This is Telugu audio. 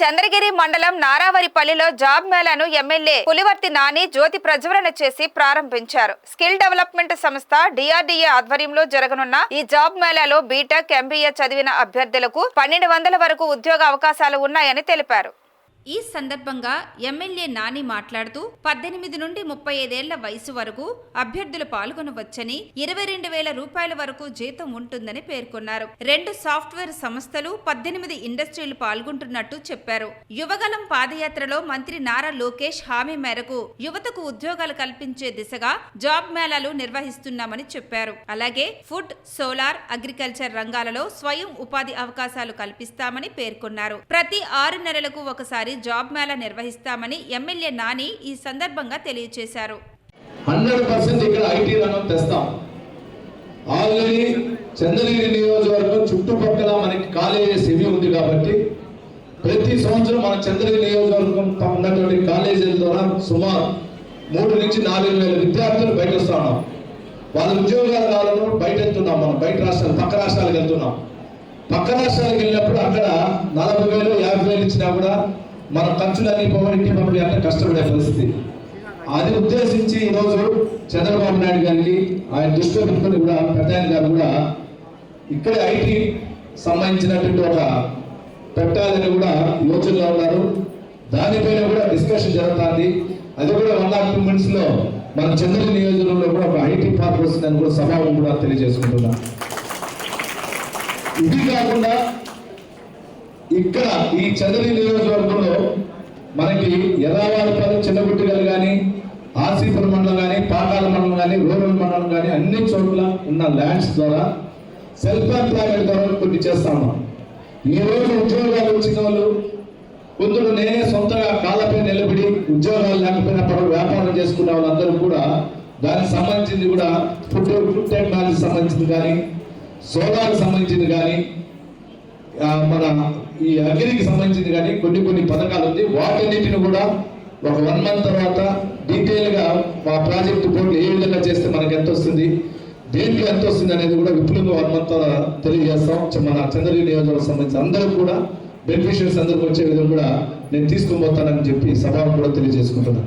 చంద్రగిరి మండలం నారావరిపల్లిలో జాబ్ మేళాను ఎమ్మెల్యే పులివర్తి నాని జ్యోతి ప్రజ్వలన చేసి ప్రారంభించారు. స్కిల్ డెవలప్మెంట్ సంస్థ DRDA ఆధ్వర్యంలో జరగనున్న ఈ జాబ్ మేళాలో బీటెక్, MBA చదివిన అభ్యర్థులకు 1200 వరకు ఉద్యోగ అవకాశాలు ఉన్నాయని తెలిపారు. ఈ సందర్భంగా ఎమ్మెల్యే నాని మాట్లాడుతూ 18 నుండి 35 ఏళ్ల వయసు వరకు అభ్యర్థులు పాల్గొనవచ్చని, 22,000 రూపాయల వరకు జీతం ఉంటుందని పేర్కొన్నారు. 2 సాఫ్ట్వేర్ సంస్థలు, 18 ఇండస్ట్రీలు పాల్గొంటున్నట్టు చెప్పారు. యువగలం పాదయాత్రలో మంత్రి నారా లోకేష్ హామీ మేరకు యువతకు ఉద్యోగాలు కల్పించే దిశగా జాబ్ మేళాలు నిర్వహిస్తున్నామని చెప్పారు. అలాగే ఫుడ్, సోలార్, అగ్రికల్చర్ రంగాలలో స్వయం ఉపాధి అవకాశాలు కల్పిస్తామని పేర్కొన్నారు. ప్రతి 6 నెలలకు ఒకసారి జాబ్ మేళా నిర్వహిస్తామని ఎమ్మెల్యే నాని ఈ సందర్భంగా తెలియజేశారు. 100% ఇక్కడ ఐటీ రంగం తెస్తాం. ఆల్రెడీ చంద్రగిరి నియోజకవర్గం చుట్టుపక్కల మనకి కాలేజెస్ ఇవి ఉంది కాబట్టి ప్రతి సంవత్సరం మన చంద్రగిరి నియోజకవర్గం ఉన్నటువంటి కాలేజీల ద్వారా సుమారు 3 నుంచి 4 వేల విద్యార్థులు బయట వస్తున్నాం. వాళ్ళ ఉద్యోగాలు కావాలని బయట వెళ్తున్నాం. మనం బయట రాష్ట్రాలు, పక్క రాష్ట్రాలకు వెళ్తున్నాం. పక్క రాష్ట్రాలకు వెళ్ళినప్పుడు అక్కడ 40,000, 50,000 ఇచ్చినా కూడా మన ఖర్చులన్నీ పోవడానికి పంపడి అంటే కష్టపడే పరిస్థితి. అది ఉద్దేశించి ఈరోజు చంద్రబాబు నాయుడు గారికి ఆయన దృష్టిలో పెట్టుకుని కూడా పెద్ద గారు కూడా ఇక్కడే ఐటీ సంబంధించినటువంటి ఒక పెట్టాలని కూడా యోచనలో ఉన్నారు. దానిపైన కూడా డిస్కషన్ జరుగుతుంది. అది కూడా 1 or 2 minutes లో మన చంద్రగిరి నియోజకవర్గంలో కూడా ఒక ఐటీ పార్క్ వస్తుందని కూడా సభావం కూడా తెలియజేసుకుంటున్నాం. ఇది కాకుండా ఇక్కడ ఈ చంద్రగిరి నియోజకవర్గంలో మనకి ఎర్రావారిపల్లి, చిన్నగుట్టిగలు కానీ, ఆర్సీపురం మండలం కానీ, పాకాల మండలం కానీ, రూరల్ మండలం కానీ అన్ని చోట్ల ఉన్న ల్యాండ్స్ ద్వారా సెల్ఫ్ ఎంప్లాయ్మెంట్ ద్వారా కొన్ని చేస్తాము. ఈ రోజు ఉద్యోగాలు వచ్చిన వాళ్ళు కొందరు నేనే సొంతగా కాళ్ళపై నిలబడి ఉద్యోగాలు లేకపోయినా వ్యాపారం చేసుకునే వాళ్ళందరూ కూడా దానికి సంబంధించింది కూడా ఫుడ్ టెక్నాలజీ సంబంధించింది కానీ, సోలార్కి సంబంధించింది కానీ, మన ఈ అగ్రికి సంబంధించింది కానీ కొన్ని పథకాలు ఉంది. వాటన్నిటిని కూడా ఒక 1 month తర్వాత డీటెయిల్గా మా ప్రాజెక్ట్ రిపోర్ట్లు ఏ విధంగా చేస్తే మనకి ఎంత వస్తుంది, దేంట్లో ఎంత వస్తుంది అనేది కూడా విపులంగా 1 month తెలియజేస్తాం. మన చంద్రగిరి నియోజకవర్గం సంబంధించి అందరూ కూడా బెనిఫిషియరీస్ అందరికీ వచ్చే విధంగా కూడా నేను తీసుకుని పోతానని చెప్పి సభను కూడా తెలియజేసుకుంటున్నాను.